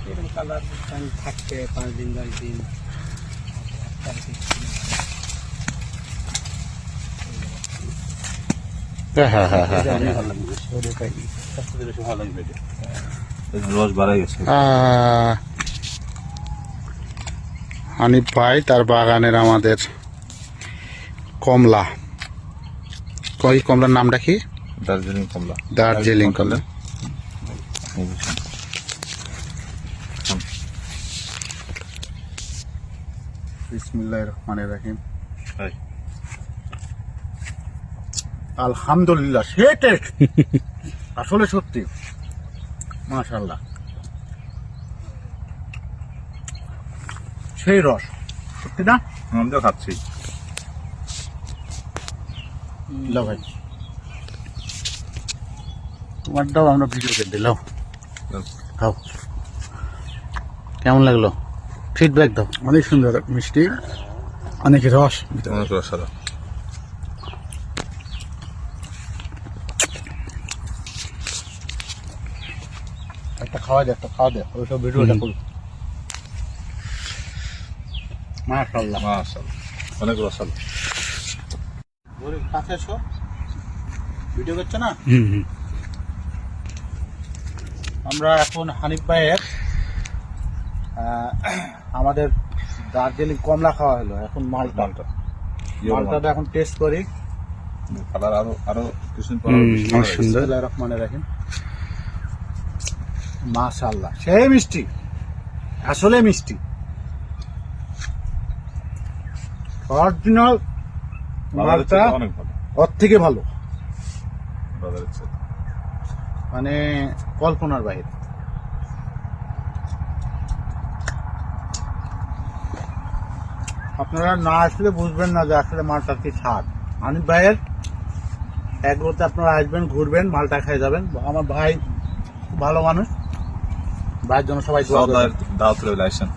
এরকম কালার থাকতে 5 দিন 10 দিন। হ্যাঁ হ্যাঁ হ্যাঁ রস বাড়াই গেছে। হানিফ ভাই তার বাগানের আমাদের কমলা, কই কমলার নামটা কি? দার্জিলিং কমলা। দার্জিলিং কমলা। বিসমিল্লাহির রহমানির রহিম। আলহামদুলিল্লাহ, সে টেস্ট আসলে সত্যি মাশাআল্লাহ, সেই রস সত্যি না? আমিও খাচ্ছি। লো ভাই, তোমারটাও আমরা ভিডিও করে দিলাম, খাও। কেমন লাগলো? ফিডব্যাক দাও। অনেক সুন্দর মিষ্টি, অনেক রস। অনেক রস সাদা। একটা খাওয়া দে, একটা খাওয়া দে, ওইসব ভিডিওটা করো। মাশাআল্লাহ মাশাআল্লাহ, অনেক রস সাদা। ওরে কাছে এসো, ভিডিও করছো না? আমরা এখন হানিফ ভাইয়ের আমাদের দার্জিলিং কমলা খাওয়া হলো, এখন মালটা। মালটাটা এখন টেস্ট করি। কালার আরো কিছুদিন পর অনেক সুন্দর। বিসমিল্লাহির রহমানির রহিম। মাশাআল্লাহ, সেই মিষ্টি, আসলে মিষ্টি, অরিজিনাল মালটা, অনেক ভালো, ওর থেকে ভালো, বাজারের চেয়ে। মানে কল্পনার বাইরে। আপনারা না আসলে বুঝবেন না যে আসলে মালটার কি স্বাদ। হানিফ ভাইয়ের একবারতে আপনারা আসবেন, ঘুরবেন, মালটা খেয়ে যাবেন। আমার ভাই খুব ভালো মানুষ, ভাইয়ের জন্য সবাই দোয়া করবেন। দাওয়াত রইল, আসেন।